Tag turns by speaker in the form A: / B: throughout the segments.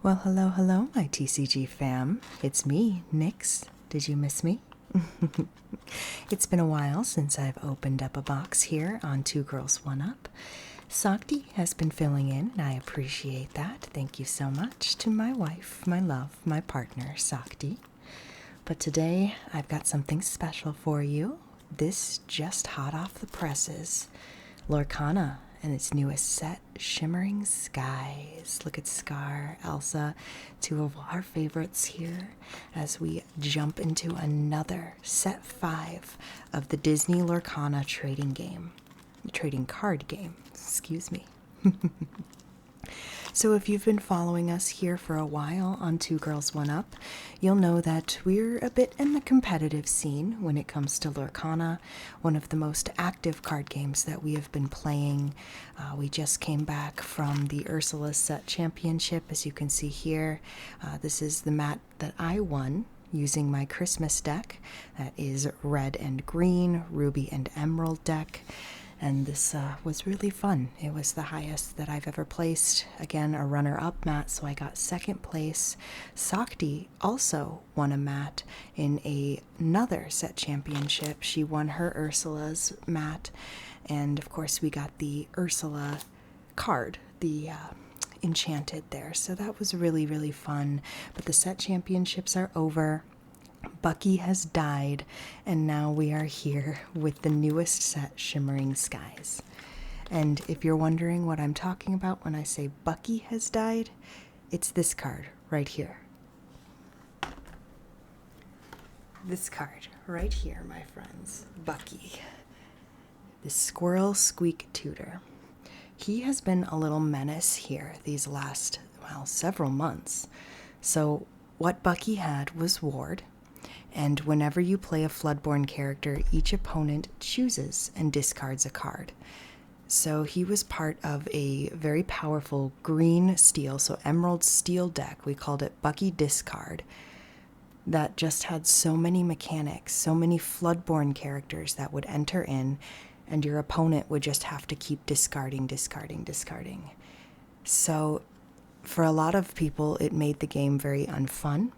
A: Well, hello, my TCG fam. It's me, Nyx. Did you miss me? It's been a while since I've opened up a box here on Two Girls One Up. Sakti has been filling in, and I appreciate that. Thank you so much to my wife, my love, my partner, Sakti. But today, I've got something special for you. This just hot off the presses. Lorcana and its newest set, Shimmering Skies. Look at Scar, Elsa, two of our favorites here as we jump into another set 5 of the Disney Lorcana trading card game, excuse me. So if you've been following us here for a while on Two Girls One Up, you'll know that we're a bit in the competitive scene when it comes to Lorcana, one of the most active card games that we have been playing. We just came back from the Ursula set championship, as you can see here. This is the mat that I won using my Christmas deck. That is red and green, ruby and emerald deck. And this was really fun. It was the highest that I've ever placed. Again, a runner-up mat, so I got second place. Sakti also won a mat in another set championship. She won her Ursula's mat. And, of course, we got the Ursula card, the enchanted there. So that was really, really fun. But the set championships are over. Bucky has died, and now we are here with the newest set, Shimmering Skies. And if you're wondering what I'm talking about when I say Bucky has died, it's this card right here. This card right here, my friends. Bucky. The Squirrel Squeak Tutor. He has been a little menace here these last, several months. So what Bucky had was Ward. And whenever you play a Floodborn character, each opponent chooses and discards a card. So he was part of a very powerful green steel, so emerald steel deck. We called it Bucky Discard. That just had so many mechanics, so many Floodborn characters that would enter in, and your opponent would just have to keep discarding. So for a lot of people, it made the game very unfun.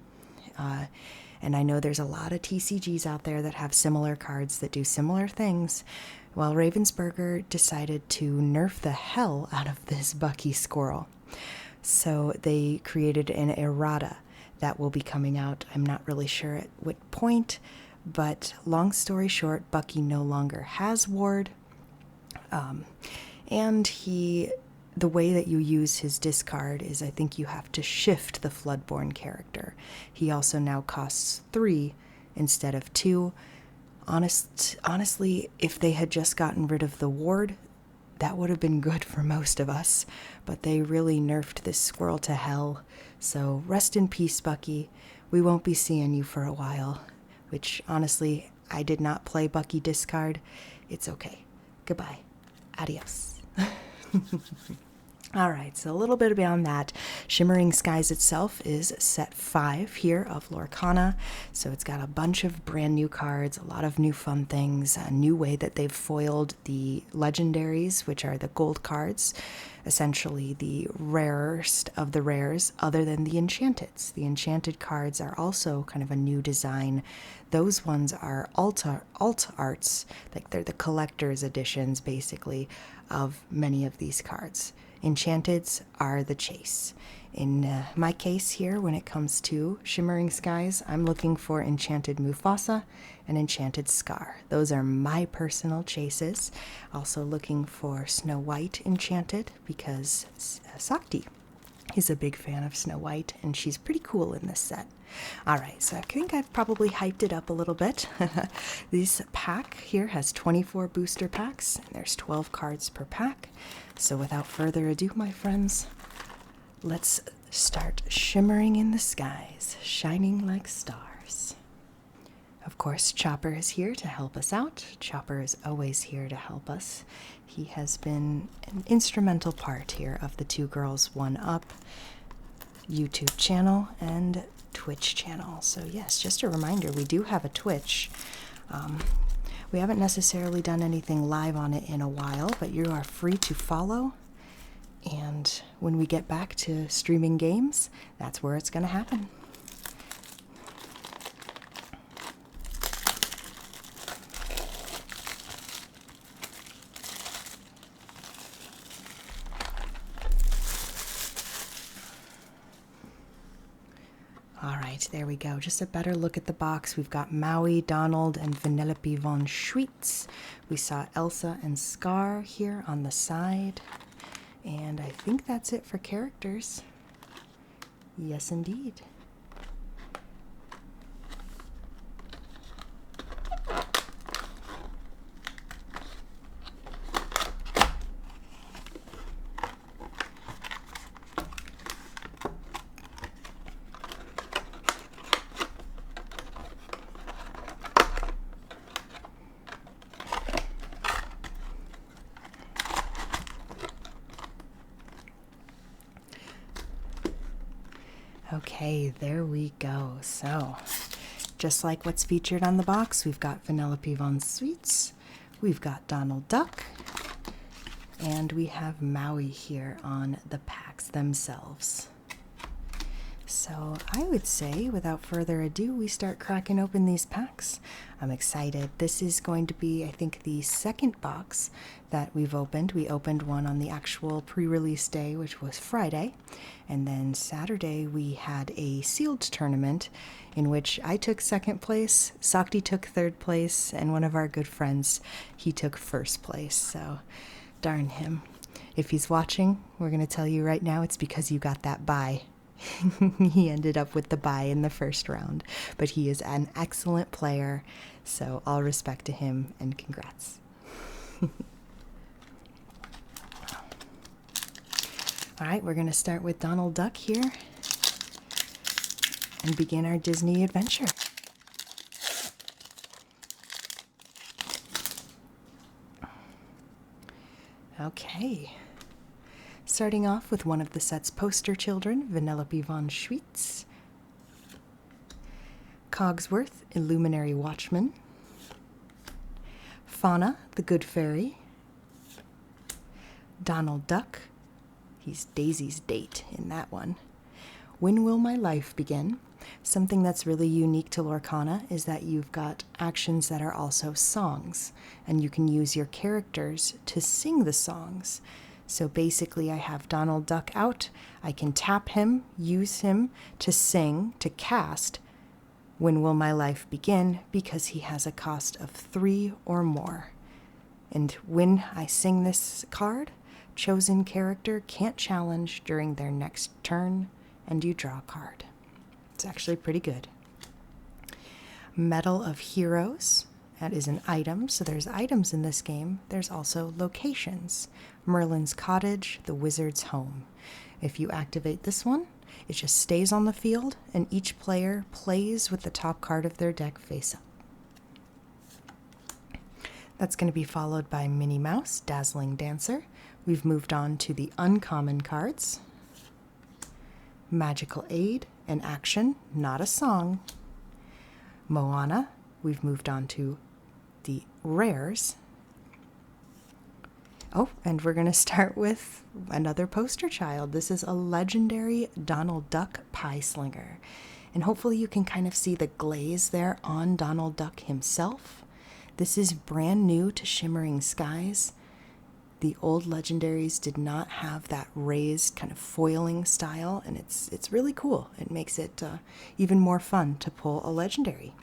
A: And I know there's a lot of TCGs out there that have similar cards that do similar things. Well, Ravensburger decided to nerf the hell out of this Bucky squirrel. So they created an errata that will be coming out. I'm not really sure at what point, but long story short, Bucky no longer has Ward. And the way that you use his discard is I think you have to shift the Floodborn character. He also now costs 3 instead of 2. Honestly, if they had just gotten rid of the Ward, that would have been good for most of us. But they really nerfed this squirrel to hell. So rest in peace, Bucky. We won't be seeing you for a while. Which, honestly, I did not play Bucky discard. It's okay. Goodbye. Adios. Alright, so a little bit beyond that, Shimmering Skies itself is set 5 here of Lorcana, so it's got a bunch of brand new cards, a lot of new fun things, a new way that they've foiled the legendaries, which are the gold cards, essentially the rarest of the rares other than the enchanteds. The enchanted cards are also kind of a new design. Those ones are alt arts, like they're the collector's editions basically of many of these cards. Enchanteds are the chase. In my case here, when it comes to Shimmering Skies, I'm looking for Enchanted Mufasa and Enchanted Scar. Those are my personal chases. Also looking for Snow White Enchanted because Sakti is a big fan of Snow White, and she's pretty cool in this set. Alright, so I think I've probably hyped it up a little bit. This pack here has 24 booster packs, and there's 12 cards per pack. So without further ado, my friends, let's start shimmering in the skies, shining like stars. Of course, Chopper is here to help us out. Chopper is always here to help us. He has been an instrumental part here of the Two Girls One Up YouTube channel and Twitch channel. So yes, just a reminder, we do have a Twitch. We haven't necessarily done anything live on it in a while, but you are free to follow And when we get back to streaming games, that's where it's going to happen. All right, there we go. Just a better look at the box. We've got Maui, Donald, and Vanellope von Schweetz. We saw Elsa and Scar here on the side. And I think that's it for characters. Yes, indeed. Okay, there we go. So, just like what's featured on the box, we've got Vanellope von Schweetz, we've got Donald Duck, and we have Maui here on the packs themselves. So I would say, without further ado, we start cracking open these packs. I'm excited. This is going to be, I think, the second box that we've opened. We opened one on the actual pre-release day, which was Friday. And then Saturday, we had a sealed tournament in which I took second place, Sakti took third place, and one of our good friends, he took first place. So, darn him. If he's watching, we're going to tell you right now it's because you got that bye. He ended up with the bye in the first round, but he is an excellent player, so all respect to him and congrats. All right, we're going to start with Donald Duck here and begin our Disney adventure. Okay. Starting off with one of the set's poster children, Vanellope von Schweetz, Cogsworth, Illuminary Watchman, Fauna, the Good Fairy, Donald Duck, he's Daisy's date in that one, When Will My Life Begin? Something that's really unique to Lorcana is that you've got actions that are also songs, and you can use your characters to sing the songs. So basically I have Donald Duck out, I can tap him, use him to sing, to cast When Will My Life Begin, because he has a cost of 3 or more. And when I sing this card, chosen character can't challenge during their next turn, and you draw a card. It's actually pretty good. Medal of Heroes. That is an item, so there's items in this game. There's also locations. Merlin's Cottage, the Wizard's Home. If you activate this one, it just stays on the field, and each player plays with the top card of their deck face up. That's going to be followed by Minnie Mouse, Dazzling Dancer. We've moved on to the uncommon cards. Magical Aid, an action, not a song. Moana, we've moved on to the rares. Oh, and we're going to start with another poster child. This is a legendary Donald Duck Pie Slinger. And hopefully you can kind of see the glaze there on Donald Duck himself. This is brand new to Shimmering Skies. The old legendaries did not have that raised kind of foiling style, and it's really cool. It makes it even more fun to pull a legendary.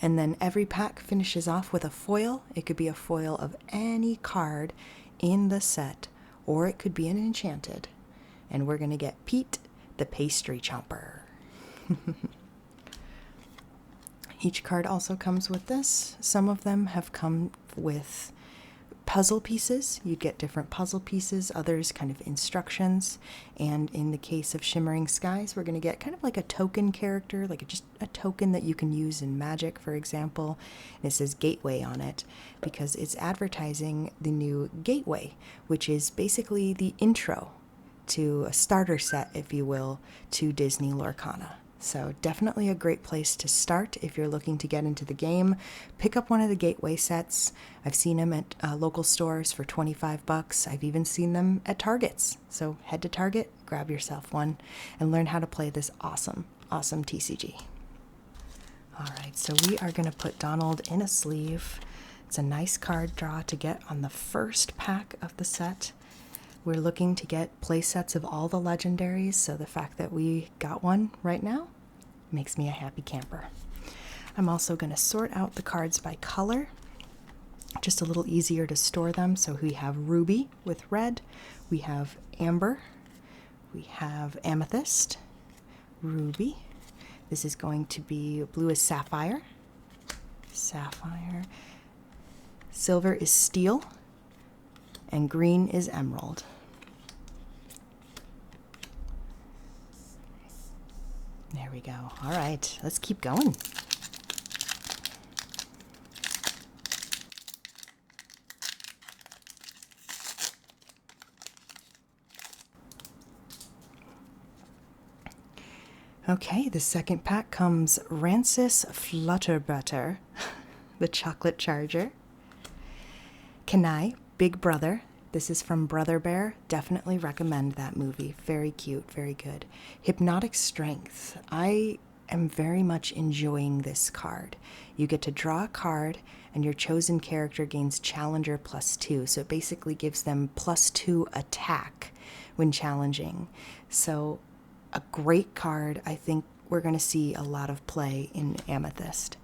A: And then every pack finishes off with a foil. It could be a foil of any card in the set, or it could be an enchanted. And we're going to get Pete, the Pastry Chomper. Each card also comes with this. Some of them have come with puzzle pieces. You get different puzzle pieces, others kind of instructions. And in the case of Shimmering Skies, we're going to get kind of like a token character, like just a token that you can use in Magic, for example. And it says Gateway on it because it's advertising the new Gateway, which is basically the intro to a starter set, if you will, to Disney Lorcana. So definitely a great place to start if you're looking to get into the game. Pick up one of the gateway sets. I've seen them at local stores for $25. I've even seen them at Targets. So head to Target, grab yourself one, and learn how to play this awesome, awesome TCG. All right, so we are going to put Donald in a sleeve. It's a nice card draw to get on the first pack of the set. We're looking to get play sets of all the legendaries, so the fact that we got one right now makes me a happy camper. I'm also going to sort out the cards by color, just a little easier to store them. So we have ruby with red, we have amber, we have amethyst, ruby. This is going to be blue is sapphire, sapphire, silver is steel, and green is emerald. There we go. All right, let's keep going. Okay, the second pack comes Rancis Flutterbutter, the chocolate charger. Kenai, Big Brother. This is from Brother Bear. Definitely recommend that movie. Very cute, very good. Hypnotic Strength. I am very much enjoying this card. You get to draw a card, and your chosen character gains Challenger +2. So it basically gives them +2 attack when challenging. So a great card. I think we're going to see a lot of play in Amethyst.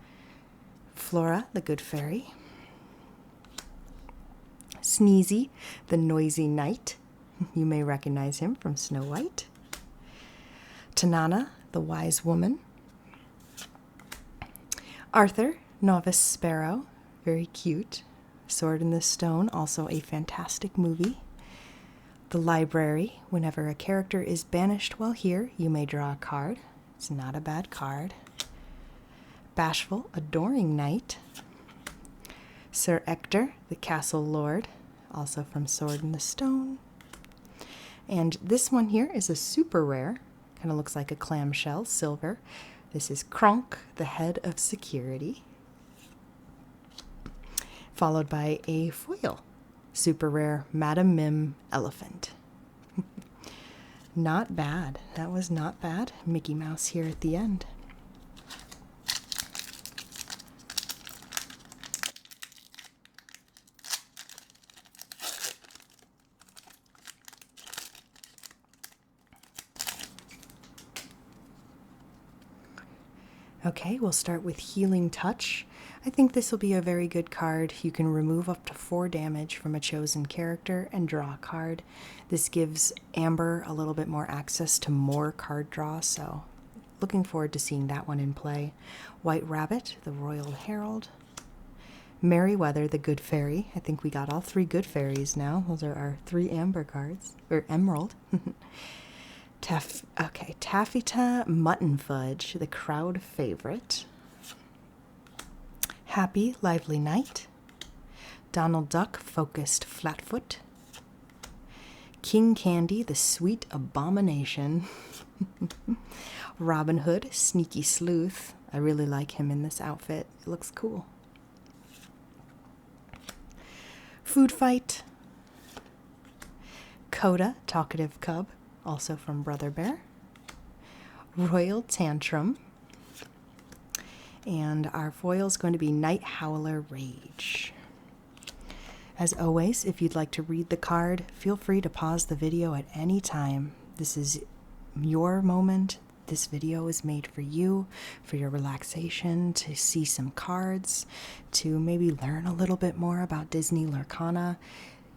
A: Flora, the Good Fairy. Sneezy, the Noisy Knight. You may recognize him from Snow White. Tanana, the Wise Woman. Arthur, Novice Sparrow. Very cute. Sword in the Stone, also a fantastic movie. The Library. Whenever a character is banished while here, you may draw a card. It's not a bad card. Bashful, Adoring Knight. Sir Ector, the Castle Lord, also from Sword in the Stone. And this one here is a super rare, kind of looks like a clamshell, silver. This is Kronk, the Head of Security. Followed by a foil, super rare, Madam Mim Elephant. Not bad. That was not bad. Mickey Mouse here at the end. Okay, we'll start with Healing Touch. I think this will be a very good card. You can remove up to 4 damage from a chosen character and draw a card. This gives Amber a little bit more access to more card draw, so looking forward to seeing that one in play. White Rabbit, the Royal Herald. Merryweather, the Good Fairy. I think we got all 3 Good Fairies now. Those are our 3 Amber cards, or Emerald. Taffeta Mutton Fudge, the crowd favorite. Happy Lively Night. Donald Duck, Focused Flatfoot. King Candy, the Sweet Abomination. Robin Hood, Sneaky Sleuth. I really like him in this outfit. It looks cool. Food Fight. Coda, Talkative Cub, also from Brother Bear. Royal Tantrum. And our foil is going to be Night Howler Rage. As always, if you'd like to read the card, feel free to pause the video at any time. This is your moment. This video is made for you, for your relaxation, to see some cards, to maybe learn a little bit more about Disney Lorcana.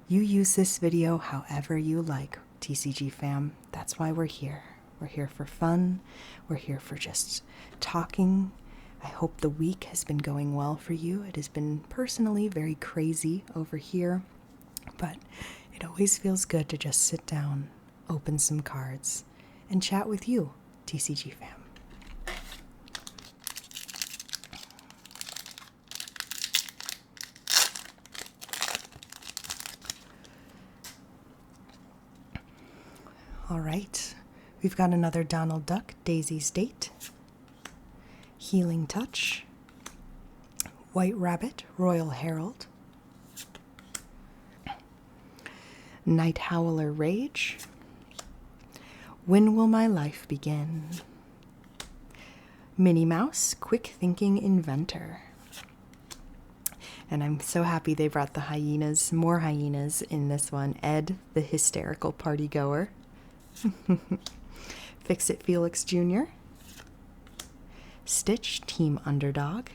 A: You use this video however you like, TCG fam. That's why we're here. We're here for fun. We're here for just talking. I hope the week has been going well for you. It has been personally very crazy over here, but it always feels good to just sit down, open some cards, and chat with you, TCG fam. All right, we've got another Donald Duck, Daisy's Date. Healing Touch, White Rabbit, Royal Herald, Night Howler Rage, When Will My Life Begin, Minnie Mouse, Quick Thinking Inventor. And I'm so happy they brought the hyenas, more hyenas in this one. Ed, the hysterical party goer. Fix-It Felix Jr. Stitch, Team Underdog.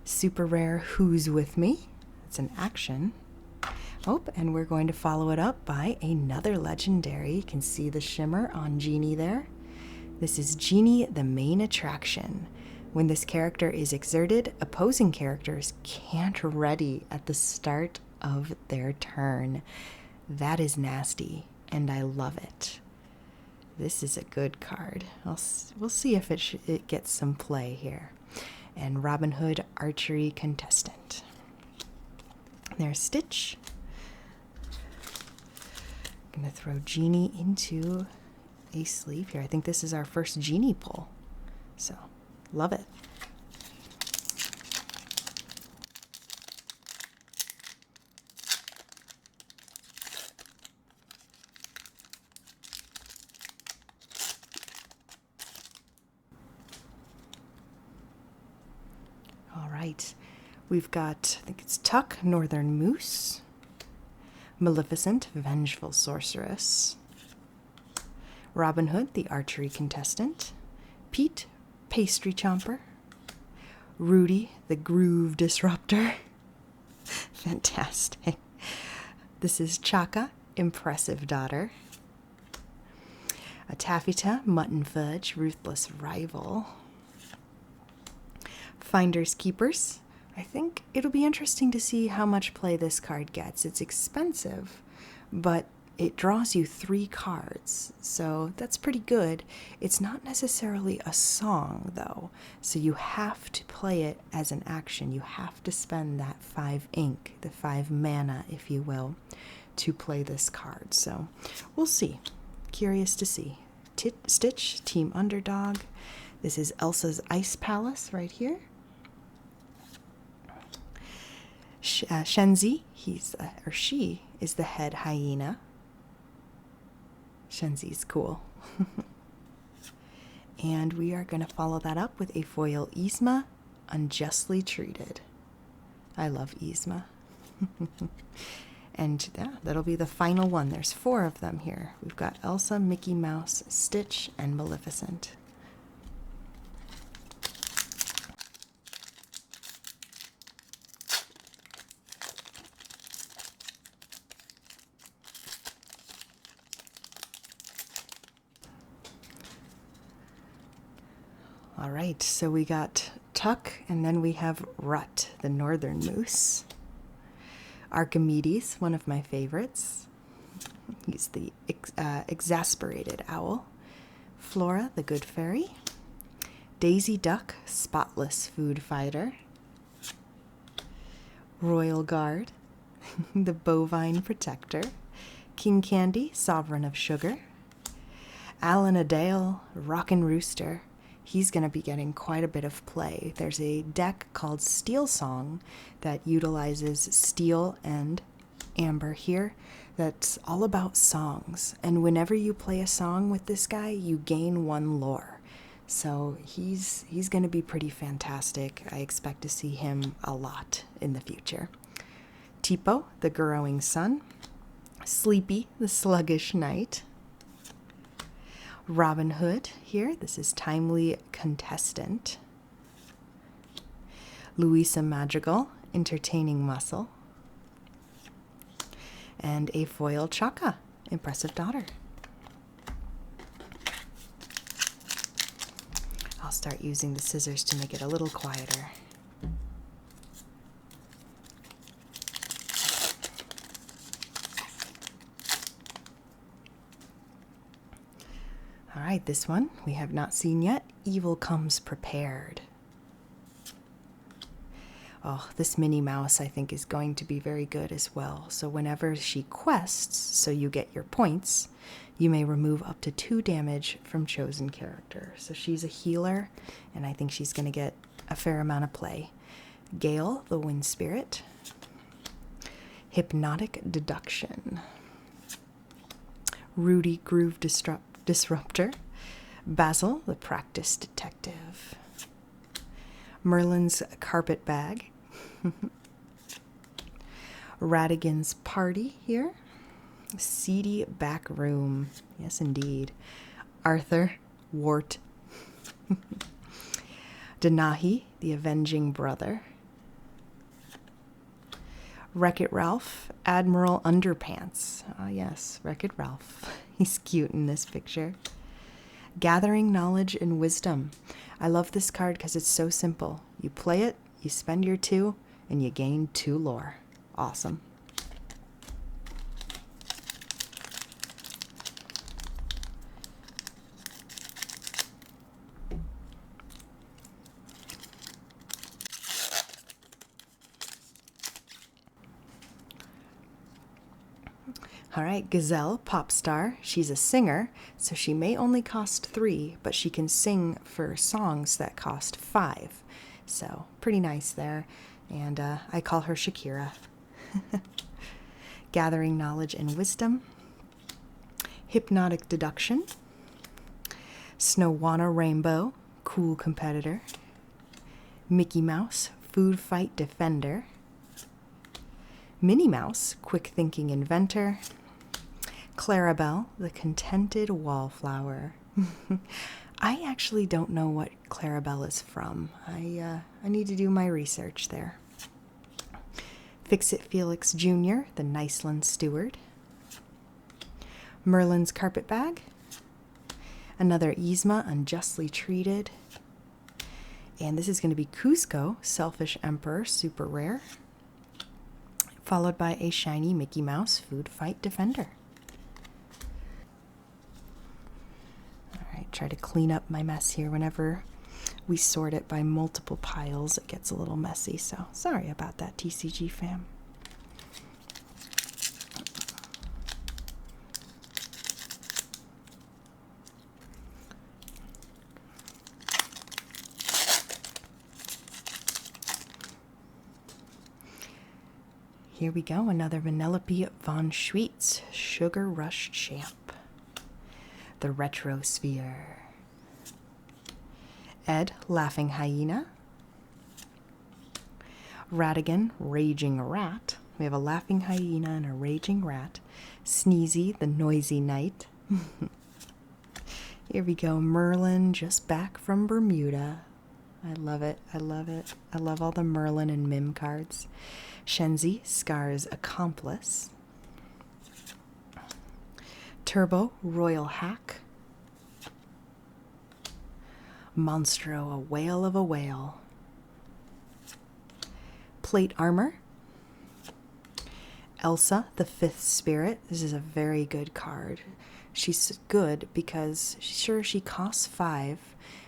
A: Super rare Who's With Me. It's an action. Oh, and we're going to follow it up by another legendary. You can see the shimmer on Genie there. This is Genie, the main attraction. When this character is exerted, opposing characters can't ready at the start of their turn. That is nasty, and I love it. This is a good card. We'll see if it gets some play here. And Robin Hood, Archery Contestant. There's Stitch. I'm going to throw Genie into a sleeve here. I think this is our first Genie pull, so love it. All right, we've got, I think it's Tuck, Northern Moose, Maleficent, Vengeful Sorceress, Robin Hood, the Archery Contestant, Pete, Pastry Chomper, Rudy, the Groove Disruptor. Fantastic. This is Chaka, Impressive Daughter, a Taffeta, Mutton Fudge, Ruthless Rival, Finders Keepers. I think it'll be interesting to see how much play this card gets. It's expensive, but it draws you 3 cards, so that's pretty good. It's not necessarily a song, though, so you have to play it as an action. You have to spend that 5 ink, the 5 mana, if you will, to play this card. So we'll see. Curious to see. Stitch, Team Underdog. This is Elsa's Ice Palace right here. Shenzi, she is the head hyena. Shenzi's cool. And we are going to follow that up with a foil Yzma, Unjustly Treated. I love Yzma. And yeah, that'll be the final one. There's 4 of them here. We've got Elsa, Mickey Mouse, Stitch, and Maleficent. All right, so we got Tuck, and then we have Rut, the Northern Moose. Archimedes, one of my favorites. He's the exasperated owl. Flora, the Good Fairy. Daisy Duck, Spotless Food Fighter. Royal Guard, the Bovine Protector. King Candy, Sovereign of Sugar. Alan Adale, Rockin' Rooster. He's going to be getting quite a bit of play. There's a deck called Steel Song that utilizes steel and amber here that's all about songs. And whenever you play a song with this guy, you gain 1 lore. So he's going to be pretty fantastic. I expect to see him a lot in the future. Tipo, the Growing Sun. Sleepy, the Sluggish Night. Robin Hood here. This is Timely Contestant. Louisa Madrigal, Entertaining Muscle. And a foil Chaka, Impressive Daughter. I'll start using the scissors to make it a little quieter. All right, this one we have not seen yet. Evil Comes Prepared. Oh, this Minnie Mouse I think is going to be very good as well. So whenever she quests, so you get your points, You may remove up to 2 damage from chosen character. So she's a healer, and I think she's going to get a fair amount of play. Gale, the Wind Spirit. Hypnotic Deduction. Rudy, Groove Disruptor. Basil, the Practice Detective. Merlin's Carpet Bag. Radigan's Party here. Seedy Back Room. Yes, indeed. Arthur, Wart. Denahi, the Avenging Brother. Wreck-It Ralph, Admiral Underpants. Ah, yes, Wreck-It Ralph. He's cute in this picture. Gathering Knowledge and Wisdom. I love this card because it's so simple. You play it, you spend your 2, and you gain 2 lore. Awesome. All right, Gazelle, pop star. She's a singer, so she may only cost 3, but she can sing for songs that cost 5. So pretty nice there. And I call her Shakira. Gathering Knowledge and Wisdom. Hypnotic Deduction. Snowana Rainbow, cool competitor. Mickey Mouse, Food Fight Defender. Minnie Mouse, quick thinking inventor. Clarabelle, the Contented Wallflower. I actually don't know what Clarabelle is from. I need to do my research there. Fix-It Felix Jr., the Niceland Steward. Merlin's Carpetbag. Another Yzma, Unjustly Treated. And this is going to be Cusco, Selfish Emperor, super rare. Followed by a shiny Mickey Mouse, Food Fight Defender. Try to clean up my mess here. Whenever we sort it by multiple piles, it gets a little messy, so sorry about that, TCG fam. Here we go, another Vanellope von Schweetz, Sugar Rush Champ. The Retrosphere. Ed, Laughing Hyena. Radigan, Raging Rat. We have a Laughing Hyena and a Raging Rat. Sneezy, the Noisy Knight. Here we go, Merlin, just back from Bermuda. I love it, I love it. I love all the Merlin and Mim cards. Shenzi, Scar's Accomplice. Turbo, Royal Hack. Monstro, a Whale of a Whale. Plate Armor. Elsa, the Fifth Spirit. This is a very good card. She's good because, sure, she costs 5,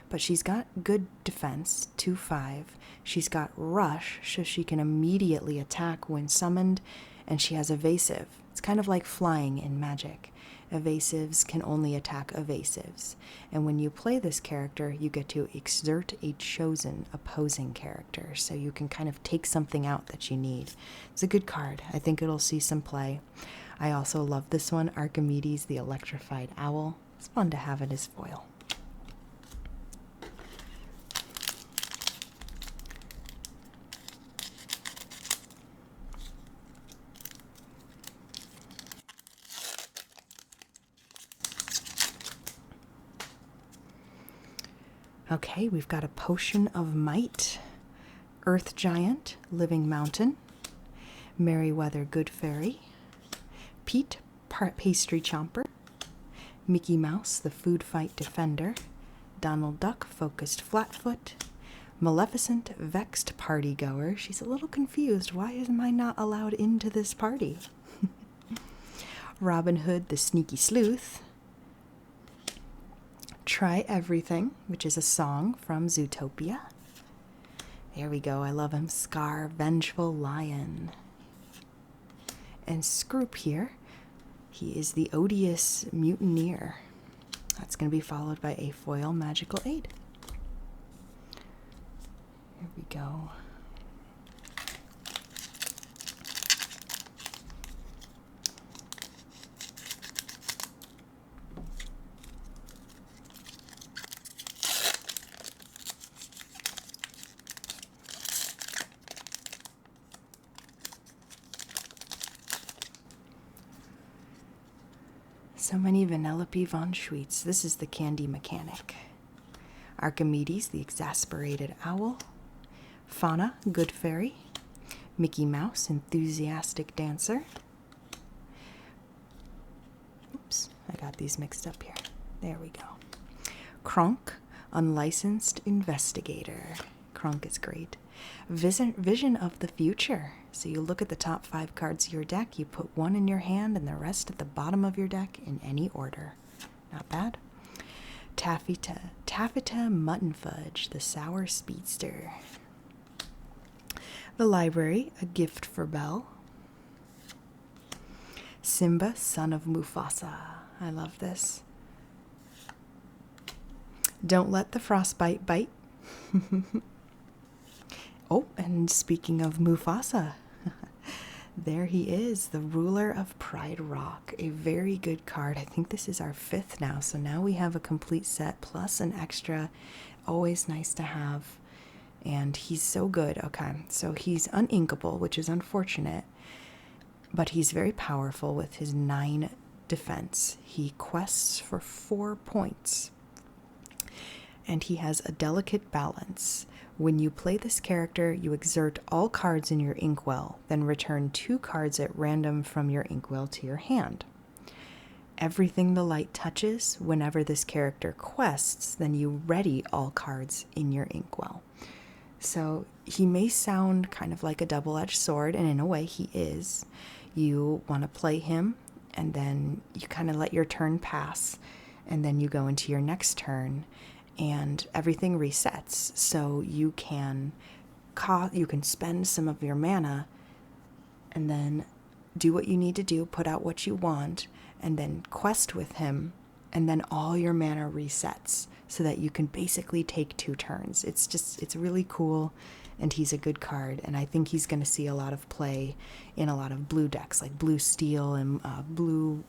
A: but she's got good defense, 2/5. She's got Rush, so she can immediately attack when summoned, and she has Evasive. It's kind of like flying in Magic. Evasives can only attack evasives. And when you play this character, you get to exert a chosen opposing character. So you can kind of take something out that you need. It's a good card. I think it'll see some play. I also love this one, Archimedes the Electrified Owl. It's fun to have it as foil. Okay, we've got a Potion of Might, Earth Giant, Living Mountain, Merryweather Good Fairy, Pete, Pastry Chomper, Mickey Mouse, the Food Fight Defender, Donald Duck, Focused Flatfoot, Maleficent, Vexed Party Goer. She's a little confused. Why am I not allowed into this party? Robin Hood, the Sneaky Sleuth, Try Everything, which is a song from Zootopia. There we go. I love him. Scar, Vengeful Lion. And Scroop here. He is the odious mutineer. That's going to be followed by a foil magical aid. Here we go. So many Vanellope von Schweetz. This is the candy mechanic. Archimedes, the exasperated owl. Fauna, good fairy. Mickey Mouse, enthusiastic dancer. Oops, I got these mixed up here. There we go. Kronk, unlicensed investigator. Kronk is great. Vision of the future. So you look at the top 5 cards of your deck, you put one in your hand and the rest at the bottom of your deck in any order. Not bad. Taffeta Mutton Fudge, the sour speedster. The library, a gift for Belle. Simba, son of Mufasa. I love this. Don't let the frostbite bite. Oh, and speaking of Mufasa, there he is, the ruler of Pride Rock. A very good card. I think this is our 5th now, so now we have a complete set plus an extra. Always nice to have. And he's so good. Okay, so he's uninkable, which is unfortunate, but he's very powerful with his 9 defense. He quests for 4 points, and he has a delicate balance. When you play this character, you exert all cards in your inkwell, then return 2 cards at random from your inkwell to your hand. Everything the light touches, whenever this character quests, then you ready all cards in your inkwell. So he may sound kind of like a double-edged sword, and in a way he is. You want to play him, and then you kind of let your turn pass, and then you go into your next turn, and everything resets. So you can spend some of your mana and then do what you need to do, put out what you want, and then quest with him, and then all your mana resets so that you can basically take 2 turns. It's really cool, and he's a good card, and I think he's going to see a lot of play in a lot of blue decks, like blue steel and blue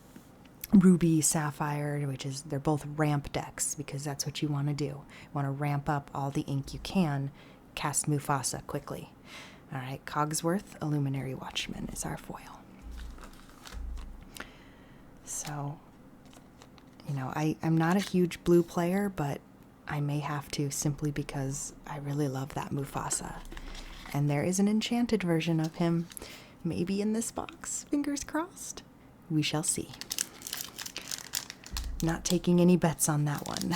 A: ruby sapphire, they're both ramp decks, because that's what you want to do. You want to ramp up all the ink you can, cast Mufasa quickly. All right, Cogsworth, Illuminary Watchman is our foil. So, I'm not a huge blue player, but I may have to, simply because I really love that Mufasa. And there is an enchanted version of him, maybe in this box, fingers crossed. We shall see. Not taking any bets on that one.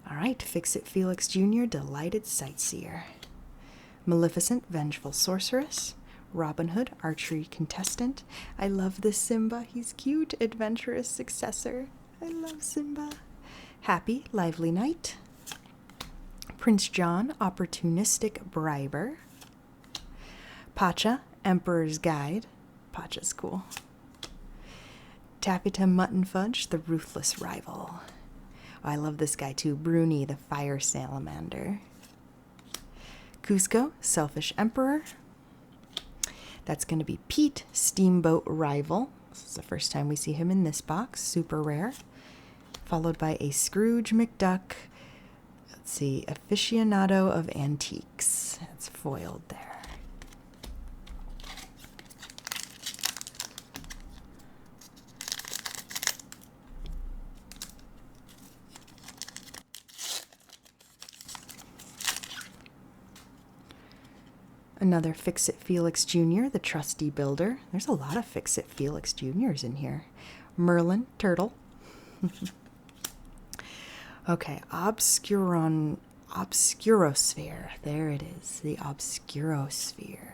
A: All right, Fix-It Felix Jr., Delighted Sightseer. Maleficent, Vengeful Sorceress. Robin Hood, Archery Contestant. I love this Simba. He's cute. Adventurous Successor. I love Simba. Happy, Lively Knight. Prince John, Opportunistic Briber. Pacha, Emperor's Guide. Pacha's cool. Taffeta Mutton Fudge, the Ruthless Rival. Oh, I love this guy too. Bruni, the Fire Salamander. Cusco, Selfish Emperor. That's going to be Pete, Steamboat Rival. This is the first time we see him in this box. Super rare. Followed by a Scrooge McDuck. Let's see, Aficionado of Antiques. That's foiled there. Another Fix-It Felix Jr., the Trusty Builder. There's a lot of Fix-It Felix Jr.'s in here. Merlin, Turtle. Okay, Obscurosphere. There it is, the Obscurosphere.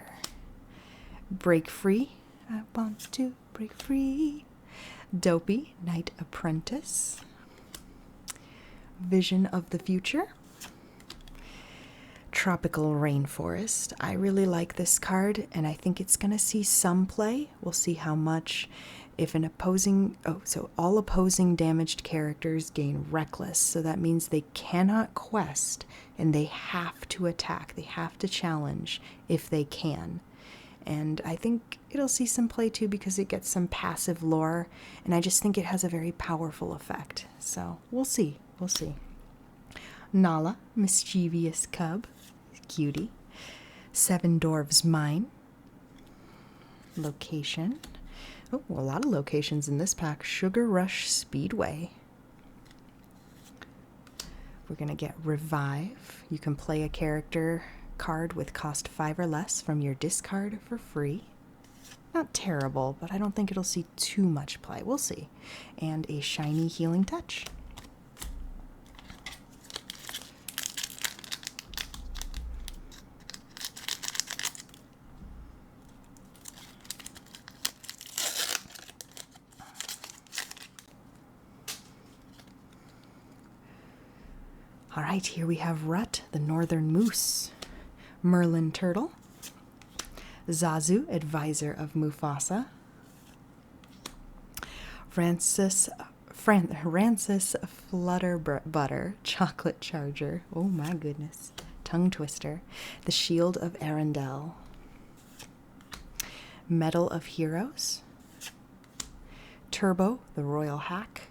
A: Break Free. I want to break free. Dopey, Knight Apprentice. Vision of the Future. Tropical Rainforest. I really like this card, and I think it's going to see some play. We'll see how much. If an opposing... so all opposing damaged characters gain Reckless, so that means they cannot quest, and they have to attack. They have to challenge if they can. And I think it'll see some play too because it gets some passive lore, and I just think it has a very powerful effect. So we'll see. We'll see. Nala, Mischievous Cub. Cutie. Seven Dwarves Mine. Location. Oh, a lot of locations in this pack. Sugar Rush Speedway. We're going to get Revive. You can play a character card with cost 5 or less from your discard for free. Not terrible, but I don't think it'll see too much play. We'll see. And a Shiny Healing Touch. All right, here we have Rut, the Northern Moose, Merlin Turtle, Zazu, Advisor of Mufasa, Francis Flutterbutter, Chocolate Charger, oh my goodness, Tongue Twister, the Shield of Arendelle, Medal of Heroes, Turbo, the Royal Hack,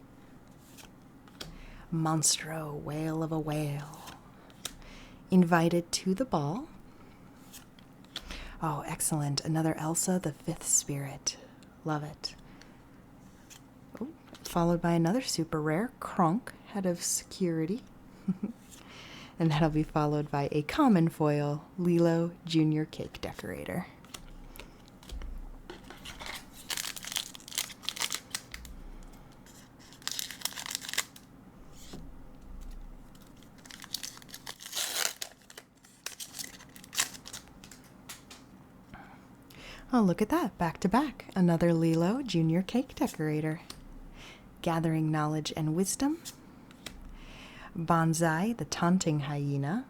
A: Monstro, Whale of a Whale. Invited to the Ball. Oh, excellent. Another Elsa, the Fifth Spirit. Love it. Oh, followed by another super rare, Kronk, Head of Security. And that'll be followed by a common foil, Lilo, Junior Cake Decorator. Oh, look at that. Back to back. Another Lilo, Junior Cake Decorator. Gathering Knowledge and Wisdom. Bonsai, the Taunting Hyena.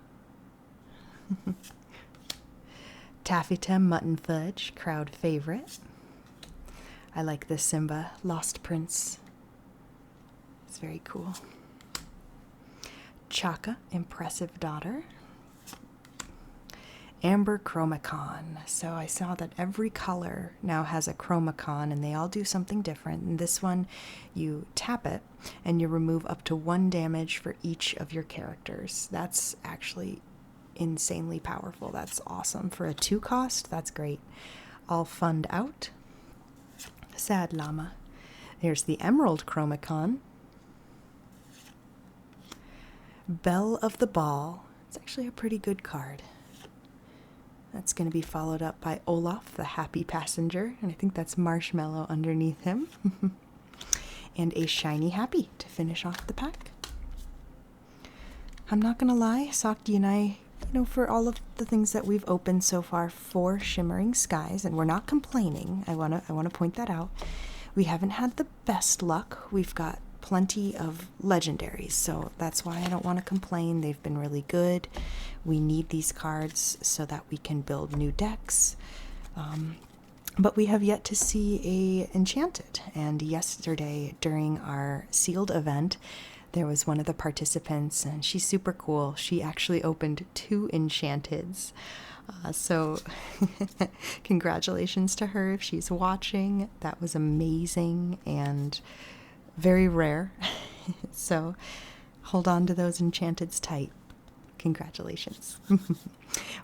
A: Taffeta, Mutton Fudge, crowd favorite. I like this Simba, Lost Prince. It's very cool. Chaka, Impressive Daughter. Amber Chromacon. So I saw that every color now has a Chromacon, and they all do something different. And this one, you tap it and you remove up to 1 damage for each of your characters. That's actually insanely powerful. That's awesome. For a 2 cost, that's great. I'll fund out. Sad Llama. Here's the Emerald Chromacon. Belle of the Ball. It's actually a pretty good card. That's going to be followed up by Olaf, the Happy Passenger, and I think that's Marshmallow underneath him. And a Shiny Happy to finish off the pack. I'm not going to lie, Sakti and I, for all of the things that we've opened so far for Shimmering Skies, and we're not complaining, I want to point that out, we haven't had the best luck. We've got plenty of legendaries, so that's why I don't want to complain. They've been really good. We need these cards so that we can build new decks, but we have yet to see a enchanted. And yesterday during our sealed event, there was one of the participants, and she's super cool. She actually opened 2 enchanteds, so congratulations to her if she's watching. That was amazing and very rare. So hold on to those enchanteds tight. Congratulations.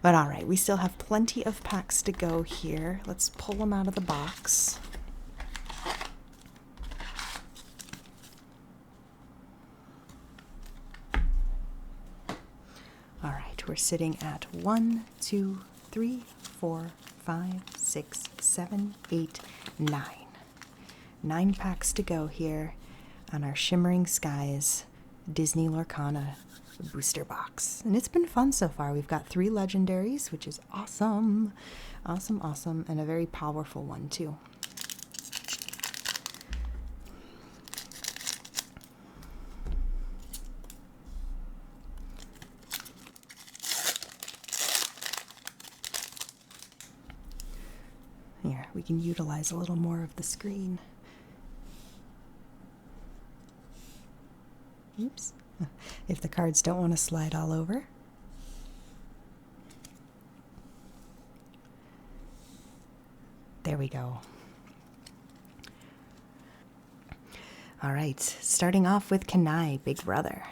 A: But all right, we still have plenty of packs to go here. Let's pull them out of the box. All right, we're sitting at 1, 2, 3, 4, 5, 6, 7, 8, 9. 9 packs to go here on our Shimmering Skies Disney Lorcana booster box. And it's been fun so far. We've got 3 legendaries, which is awesome. Awesome, awesome. And a very powerful one, too. can utilize a little more of the screen. Oops. If the cards don't want to slide all over. There we go. All right, starting off with Kenai, Big Brother.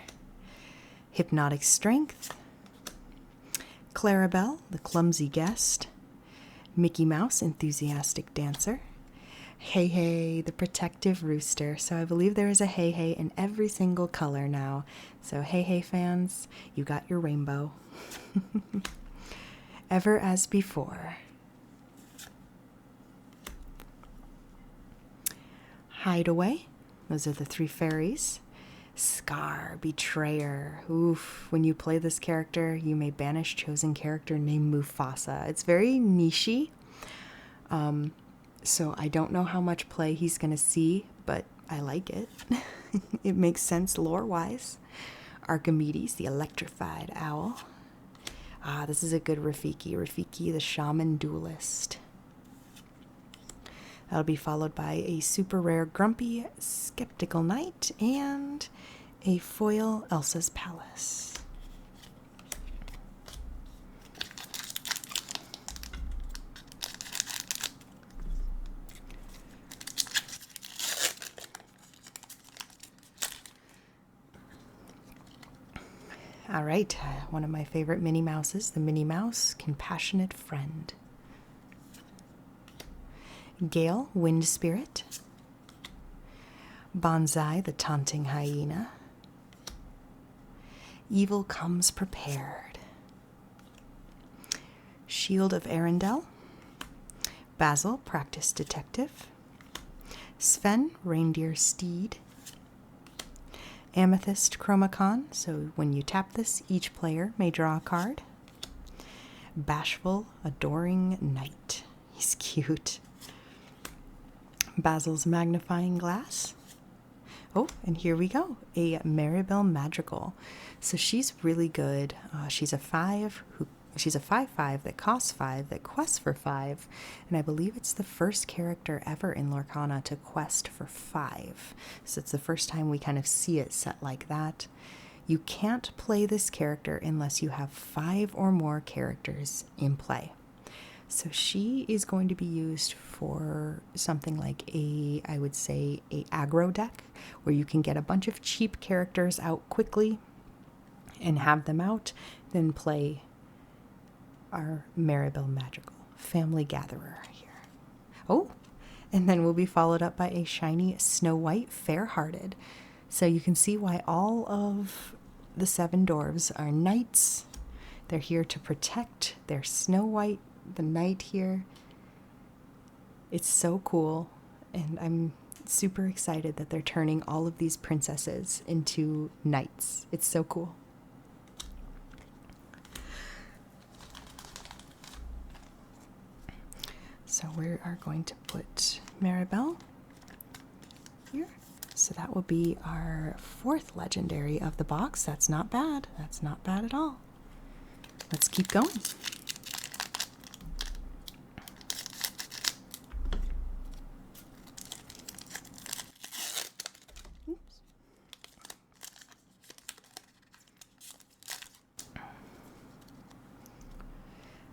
A: Hypnotic Strength. Clarabelle, the Clumsy Guest. Mickey Mouse, Enthusiastic Dancer. Hey Hey, the Protective Rooster. So I believe there is a Hey Hey in every single color now. So Hey Hey fans, you got your rainbow. Ever as Before. Hideaway. Those are the 3 fairies. Scar, Betrayer. Oof, when you play this character, you may banish chosen character named Mufasa. It's very niche-y. So I don't know how much play he's going to see, but I like it. It makes sense lore-wise. Archimedes, the Electrified Owl. Ah, this is a good Rafiki. Rafiki, the Shaman Duelist. That'll be followed by a super rare Grumpy Skeptical Knight and a foil Elsa's Palace. All right, one of my favorite Minnie Mouses, the Minnie Mouse Compassionate Friend. Gale, Wind Spirit. Bonsai, the Taunting Hyena. Evil Comes Prepared. Shield of Arendelle. Basil, Practice Detective. Sven, Reindeer Steed. Amethyst Chromacon, so when you tap this, each player may draw a card. Bashful, Adoring Knight. He's cute. Basil's Magnifying Glass. Oh, and here we go, a Maribel Madrigal. So she's really good. She's a 5/5 that costs 5, that quests for 5, and I believe it's the first character ever in Lorcana to quest for 5. So it's the first time we kind of see it set like that. You can't play this character unless you have 5 or more characters in play. So she is going to be used for something like I would say a aggro deck, where you can get a bunch of cheap characters out quickly and have them out, then play our Maribel Madrigal, Family Gatherer here. Oh, and then we'll be followed up by a shiny Snow White Fair-Hearted. So you can see why all of the 7 dwarves are knights. They're here to protect their Snow White, the knight here. It's so cool, and I'm super excited that they're turning all of these princesses into knights. It's so cool. So we are going to put Maribel here. So that will be our 4th legendary of the box. That's not bad. That's not bad at all. Let's keep going.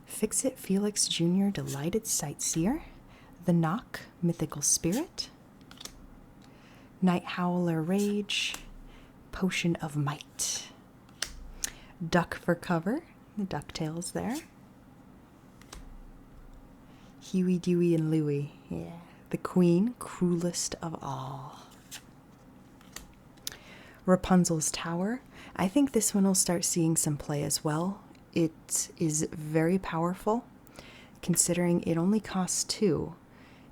A: Fix-It Felix Jr. Delighted Sightseer, The Knock, Mythical Spirit, Night Howler Rage, Potion of Might, Duck for Cover, the DuckTales there, Huey, Dewey, and Louie, yeah, The Queen, Cruelest of All, Rapunzel's Tower. I think this one will start seeing some play as well. It is very powerful, considering it only costs 2.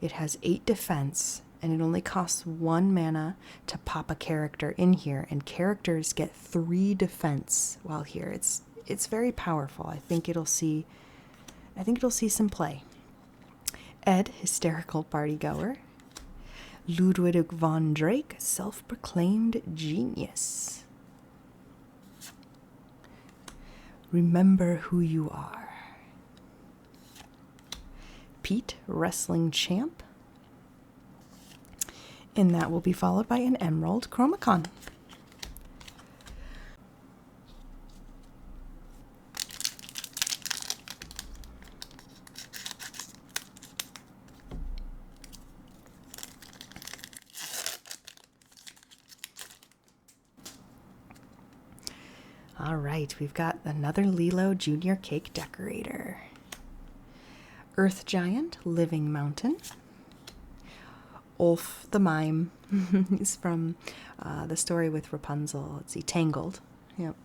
A: It has 8 defense, and it only costs 1 mana to pop a character in here, and characters get 3 defense while here. It's very powerful. I think it'll see some play. Ed, Hysterical Partygoer. Ludwig von Drake, Self-Proclaimed Genius. Remember Who You Are. Repeat Wrestling Champ. And that will be followed by an Emerald Chromacon. All right, we've got another Lilo Junior Cake Decorator. Earth Giant, Living Mountain. Ulf the Mime. He's from the story with Rapunzel. Let's see, Tangled. Yep.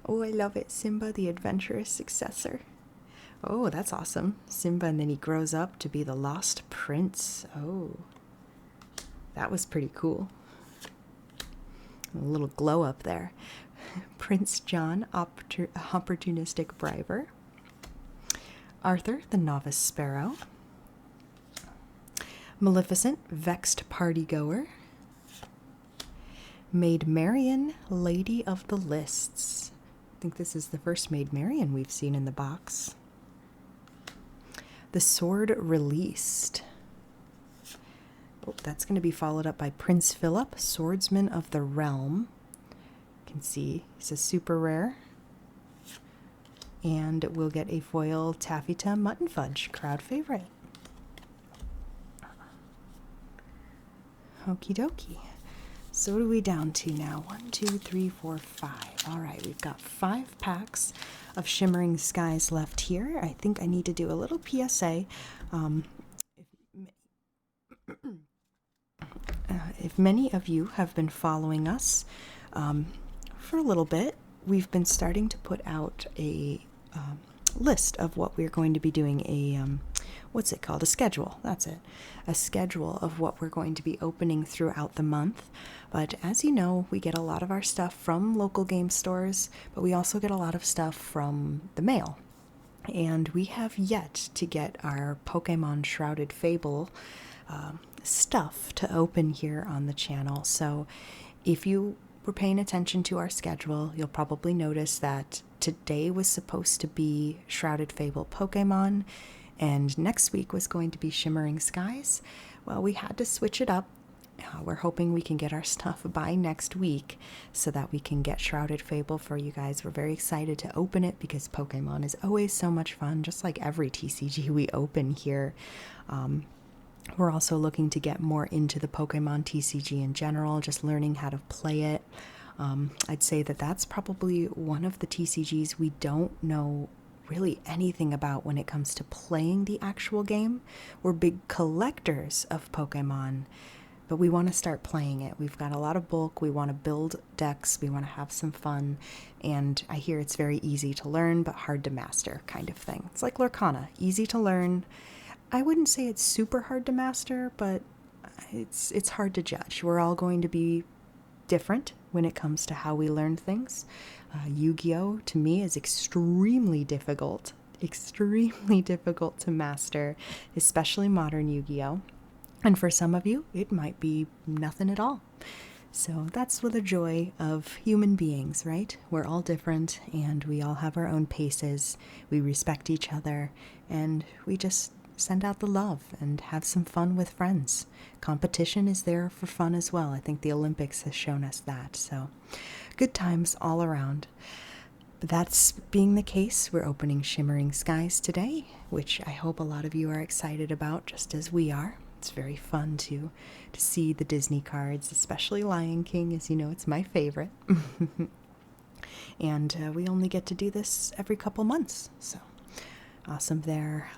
A: Oh, I love it. Simba, the adventurous successor. Oh, that's awesome. Simba, and then he grows up to be the Lost Prince. Oh, that was pretty cool. A little glow up there. Prince John, opportunistic briber. Arthur, the novice sparrow. Maleficent, vexed partygoer. Maid Marian, lady of the lists. I think this is the first Maid Marian we've seen in the box. The sword released. Oh, that's going to be followed up by Prince Philip, swordsman of the realm. You can see he's a super rare. And we'll get a foil Taffeta Mutton Fudge, crowd favorite. Okie dokie. So what are we down to now? 1, 2, 3, 4, 5. All right, we've got 5 packs of Shimmering Skies left here. I think I need to do a little PSA. If many of you have been following us for a little bit, we've been starting to put out a list of what we're going to be doing, what's it called? A schedule. That's it. A schedule of what we're going to be opening throughout the month. But as you know, we get a lot of our stuff from local game stores, but we also get a lot of stuff from the mail. And we have yet to get our Pokemon Shrouded Fable stuff to open here on the channel. So if you were paying attention to our schedule, you'll probably notice that today was supposed to be Shrouded Fable Pokemon, and next week was going to be Shimmering Skies. Well, we had to switch it up. We're hoping we can get our stuff by next week so that we can get Shrouded Fable for you guys. We're very excited to open it because Pokemon is always so much fun, just like every TCG we open here. We're also looking to get more into the Pokemon TCG in general, just learning how to play it. I'd say that that's probably one of the TCGs we don't know really anything about when it comes to playing the actual game. We're big collectors of Pokemon, but we want to start playing it. We've got a lot of bulk. We want to build decks. We want to have some fun. And I hear it's very easy to learn, but hard to master kind of thing. It's like Lorcana, easy to learn. I wouldn't say it's super hard to master, but it's hard to judge. We're all going to be different when it comes to how we learn things. Yu-Gi-Oh! To me is extremely difficult to master, especially modern Yu-Gi-Oh! And for some of you, it might be nothing at all. So that's the joy of human beings, right? We're all different and we all have our own paces. We respect each other and we just send out the love and have some fun with friends. Competition is there for fun as well. I think the Olympics has shown us that. So good times all around. But that's being the case, we're opening Shimmering Skies today, which I hope a lot of you are excited about, just as we are. It's very fun to see the Disney cards, especially Lion King. As you know, it's my favorite. And we only get to do this every couple months, so awesome there.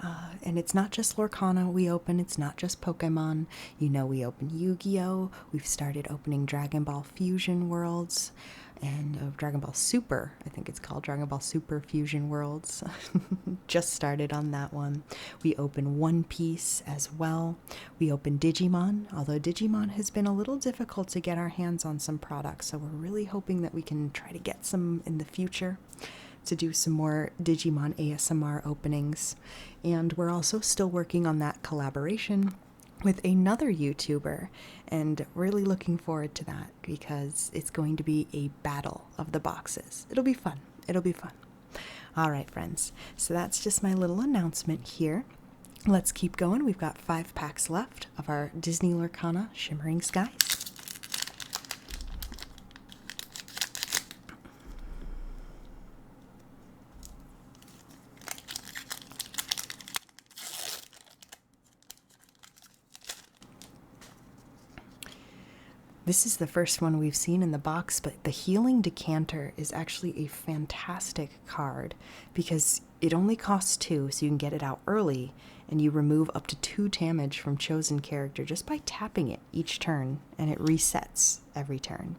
A: And it's not just Lorcana we open, it's not just Pokemon. You know, we open Yu-Gi-Oh! We've started opening Dragon Ball Fusion Worlds, and Dragon Ball Super, I think it's called Dragon Ball Super Fusion Worlds. Just started on that one. We open One Piece as well. We open Digimon, although Digimon has been a little difficult to get our hands on some products, so we're really hoping that we can try to get some in the future to do some more Digimon ASMR openings. And we're also still working on that collaboration with another YouTuber, and really looking forward to that because it's going to be a battle of the boxes. It'll be fun. It'll be fun. All right, friends. So that's just my little announcement here. Let's keep going. We've got 5 packs left of our Disney Lorcana Shimmering Skies. This is the first one we've seen in the box, but the Healing Decanter is actually a fantastic card because it only costs 2, so you can get it out early, and you remove up to 2 damage from chosen character just by tapping it each turn, and it resets every turn.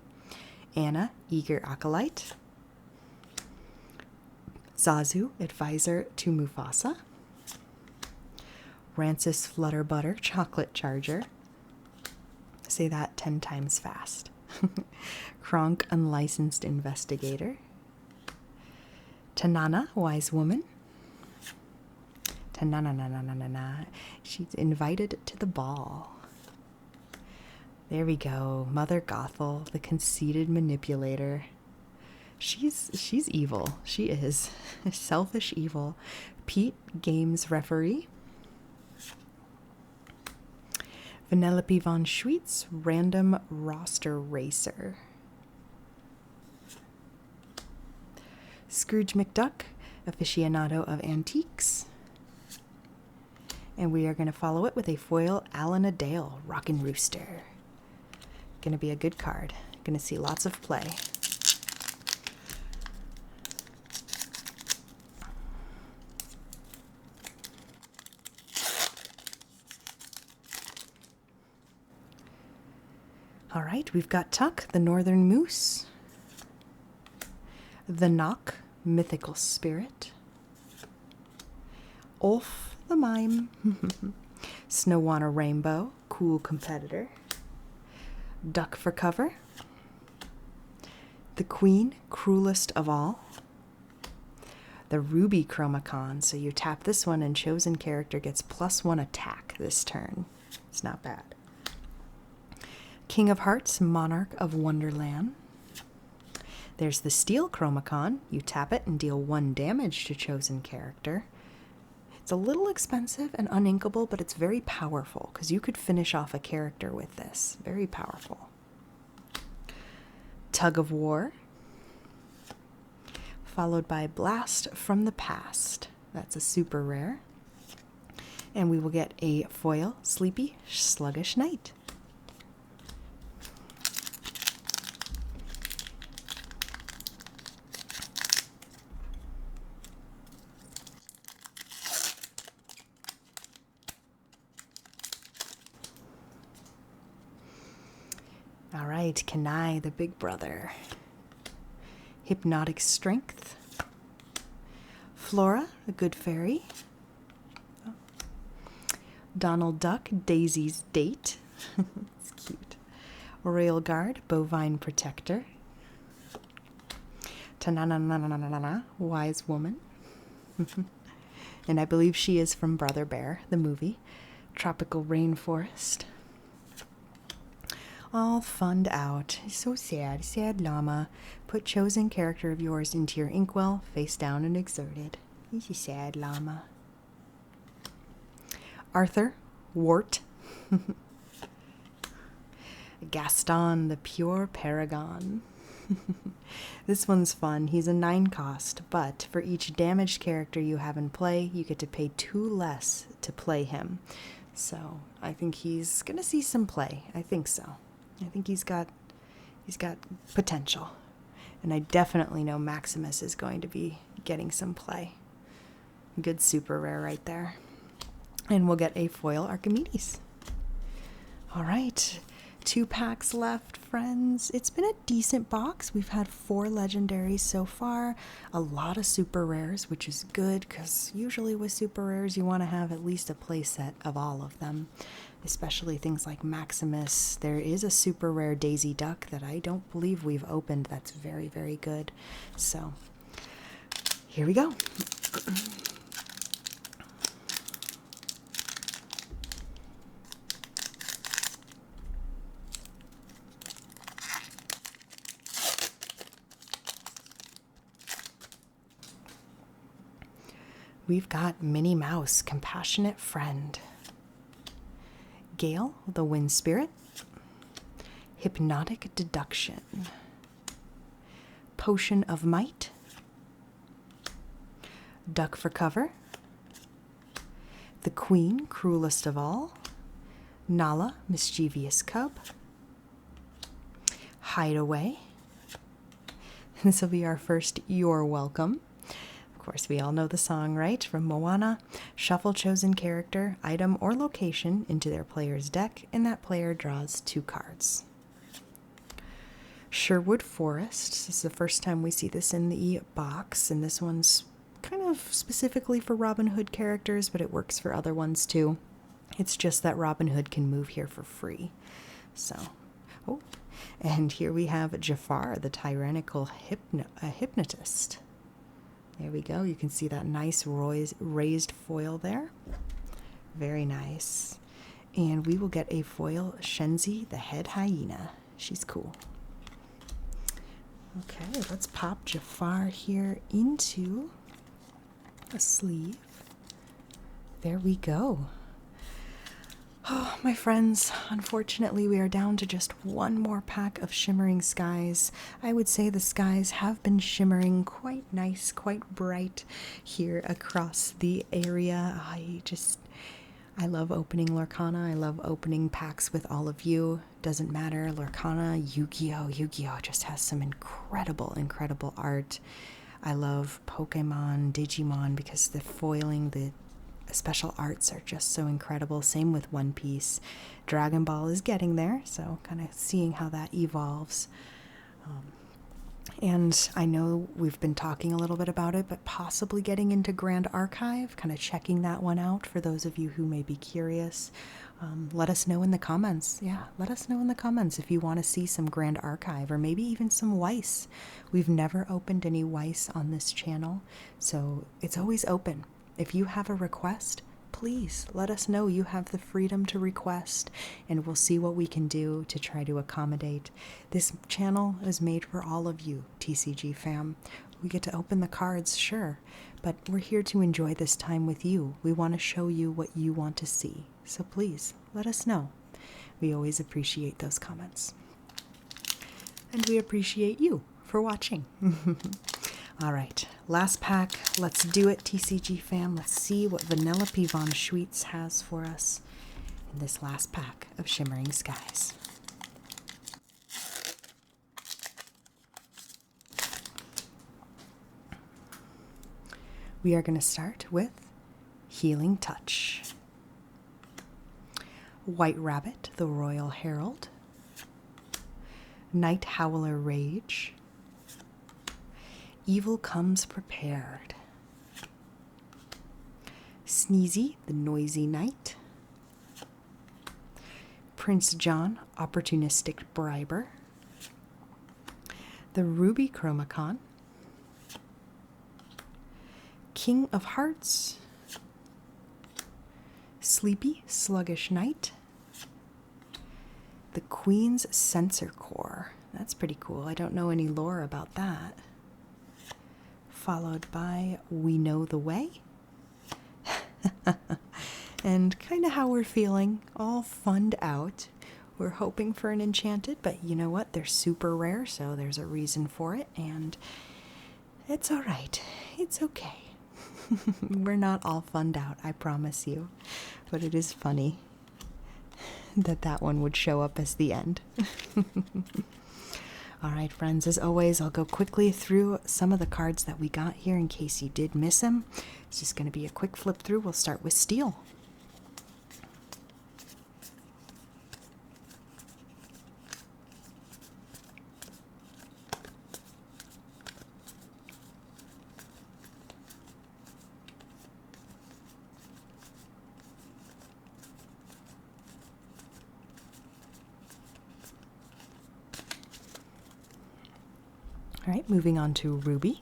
A: Anna, Eager Acolyte. Zazu, Advisor to Mufasa. Rancis Flutterbutter, Chocolate Charger. Say that 10 times fast. Kronk, Unlicensed Investigator. Tanana, Wise Woman. Tanana, she's invited to the ball. There we go. Mother Gothel, the Conceited Manipulator. She's evil. She is. Selfish evil. Pete, Games Referee. Vanellope von Schweetz, Random Roster Racer. Scrooge McDuck, Aficionado of Antiques. And we are going to follow it with a foil Alana Dale, Rockin' Rooster. Going to be a good card. Going to see lots of play. All right, we've got Tuck, the Northern Moose. The Knock, Mythical Spirit. Ulf, the Mime. Snowana Rainbow, Cool Competitor. Duck for Cover. The Queen, Cruelest of All. The Ruby Chromacon, so you tap this one and chosen character gets +1 attack this turn. It's not bad. King of Hearts, Monarch of Wonderland. There's the Steel Chromacon. You tap it and deal 1 damage to chosen character. It's a little expensive and uninkable, but it's very powerful because you could finish off a character with this. Very powerful. Tug of War. Followed by Blast from the Past. That's a super rare. And we will get a foil Sleepy Sluggish Knight. All right, Kenai, the Big Brother. Hypnotic Strength. Flora, the Good Fairy. Oh. Donald Duck, Daisy's Date. It's cute. Royal Guard, Bovine Protector. Tanana, Wise Woman. And I believe she is from Brother Bear, the movie. Tropical Rainforest. All funned out. So sad. Sad llama. Put chosen character of yours into your inkwell, face down and exerted. He's a sad llama. Arthur, Wart. Gaston, the Pure Paragon. This one's fun. He's a 9 cost, but for each damaged character you have in play, you get to pay 2 less to play him. So I think he's going to see some play. I think so. I think he's got potential. And I definitely know Maximus is going to be getting some play. Good super rare right there. And we'll get a foil Archimedes. All right. 2 packs left, friends. It's been a decent box. We've had 4 legendaries so far. A lot of super rares, which is good because usually with super rares you want to have at least a play set of all of them. Especially things like Maximus. There is a super rare Daisy Duck that I don't believe we've opened. That's very, very good. So, here we go. we've got Minnie Mouse, Compassionate Friend. Gale, the Wind Spirit. Hypnotic Deduction. Potion of Might. Duck for Cover. The Queen, Cruelest of All. Nala, Mischievous Cub. Hideaway. This will be our first You're Welcome. Of course, we all know the song, right? From Moana. Shuffle chosen character, item, or location into their player's deck, and that player draws 2 cards. Sherwood Forest. This is the first time we see this in the box, and this one's kind of specifically for Robin Hood characters, but it works for other ones too. It's just that Robin Hood can move here for free. So, oh, and here we have Jafar, the tyrannical hypnotist. There we go. You can see that nice raised foil there. Very nice. And we will get a foil Shenzi, the head hyena. She's cool. Okay, let's pop Jafar here into a sleeve. There we go. Oh, my friends, unfortunately we are down to just one more pack of Shimmering Skies. I would say the skies have been shimmering quite nice, quite bright here across the area. I love opening Lorcana. I love opening packs with all of you. Doesn't matter, Lorcana, Yu-Gi-Oh! Yu-Gi-Oh! Just has some incredible, incredible art. I love Pokemon, Digimon, because the foiling, the special arts are just so incredible. Same with One Piece. Dragon Ball is getting there, so kind of seeing how that evolves. And I know we've been talking a little bit about it, but possibly getting into Grand Archive, kind of checking that one out for those of you who may be curious. Let us know in the comments. Yeah, let us know in the comments if you want to see some Grand Archive or maybe even some Weiss. We've never opened any Weiss on this channel, so it's always open. If you have a request, please let us know. You have the freedom to request, and we'll see what we can do to try to accommodate. This channel is made for all of you, TCG fam. We get to open the cards, sure, but we're here to enjoy this time with you. We want to show you what you want to see, so please let us know. We always appreciate those comments. And we appreciate you for watching. All right, last pack. Let's do it, TCG fam. Let's see what Vanellope von Schweetz has for us in this last pack of Shimmering Skies. We are going to start with Healing Touch. White Rabbit, the Royal Herald. Night Howler Rage. Evil Comes Prepared. Sneezy, the Noisy Knight. Prince John, Opportunistic Briber. The Ruby Chromacon. King of Hearts. Sleepy, Sluggish Knight. The Queen's Sensor Core. That's pretty cool. I don't know any lore about that. Followed by We Know the Way. And kind of how we're feeling, all funned out. We're hoping for an enchanted, but you know what? They're super rare, so there's a reason for it, and it's all right. It's okay. We're not all funned out, I promise you. But it is funny that one would show up as the end. All right, friends, as always, I'll go quickly through some of the cards that we got here in case you did miss them. It's just going to be a quick flip through. We'll start with Steel. All right, moving on to Ruby.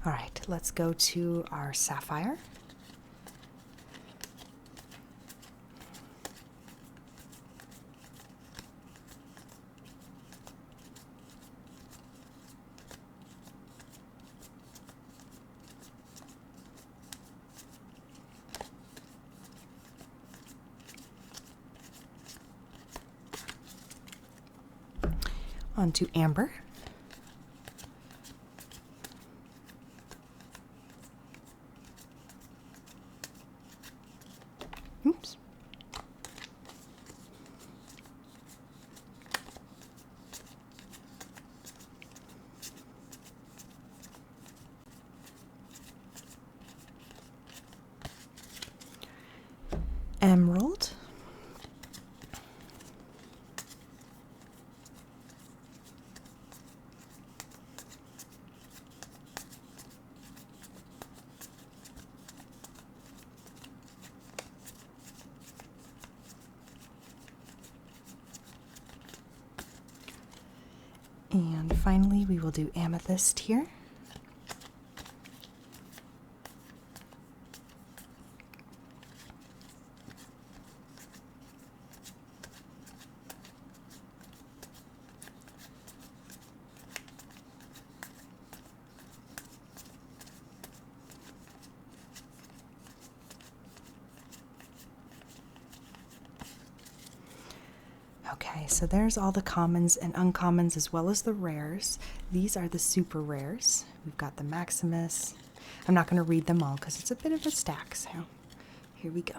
A: All right, let's go to our sapphire. Onto amber. Oops. Emerald. And finally, we will do amethyst here. Okay, so there's all the commons and uncommons as well as the rares. These are the super rares. We've got the Maximus. I'm not going to read them all because it's a bit of a stack, so here we go.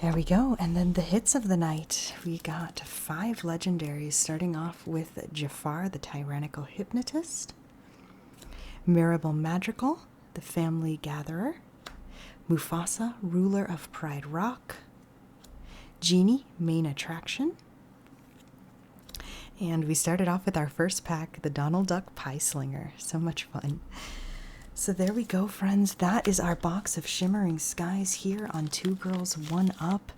A: There we go, and then the hits of the night. We got 5 legendaries, starting off with Jafar, the Tyrannical Hypnotist, Mirable Madrigal, the Family Gatherer, Mufasa, Ruler of Pride Rock, Genie, Main Attraction, and we started off with our first pack, the Donald Duck Pie Slinger. So much fun. So there we go, friends. That is our box of Shimmering Skies here on 2 Girls 1 Up.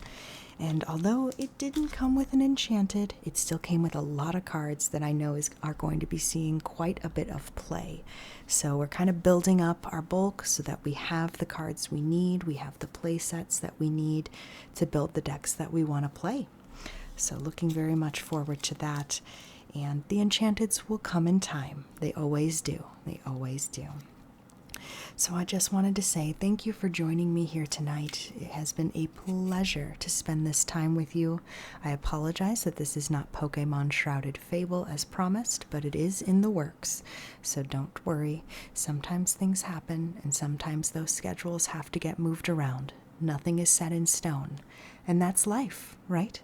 A: And although it didn't come with an enchanted, it still came with a lot of cards that I know are going to be seeing quite a bit of play. So we're kind of building up our bulk so that we have the cards we need. We have the play sets that we need to build the decks that we want to play. So looking very much forward to that. And the enchanteds will come in time. They always do. They always do. So I just wanted to say thank you for joining me here tonight. It has been a pleasure to spend this time with you. I apologize that this is not Pokemon Shrouded Fable as promised, but it is in the works. So don't worry. Sometimes things happen, and sometimes those schedules have to get moved around. Nothing is set in stone. And that's life, right?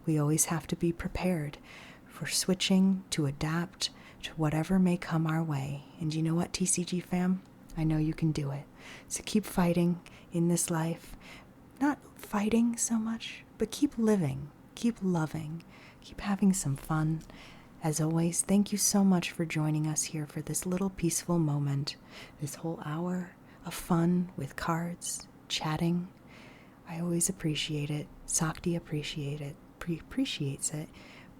A: We always have to be prepared for switching, to adapt to whatever may come our way. And you know what, TCG fam? I know you can do it. So keep fighting in this life. Not fighting so much, but keep living, keep loving, keep having some fun. As always, thank you so much for joining us here for this little peaceful moment, this whole hour of fun with cards, chatting. I always appreciate it. Sakti appreciates it.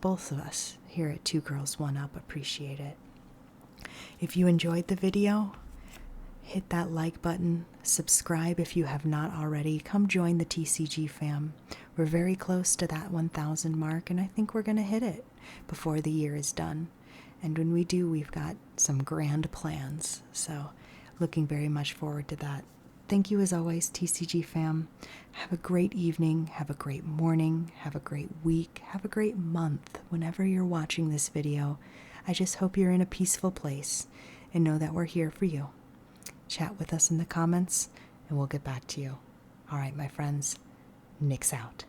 A: Both of us here at 2 Girls 1 Up appreciate it. If you enjoyed the video, hit that like button, subscribe if you have not already. Come join the TCG fam. We're very close to that 1,000 mark, and I think we're going to hit it before the year is done. And when we do, we've got some grand plans. So looking very much forward to that. Thank you as always, TCG fam. Have a great evening, have a great morning, have a great week, have a great month whenever you're watching this video. I just hope you're in a peaceful place and know that we're here for you. Chat with us in the comments, and we'll get back to you. All right, my friends, Nyx out.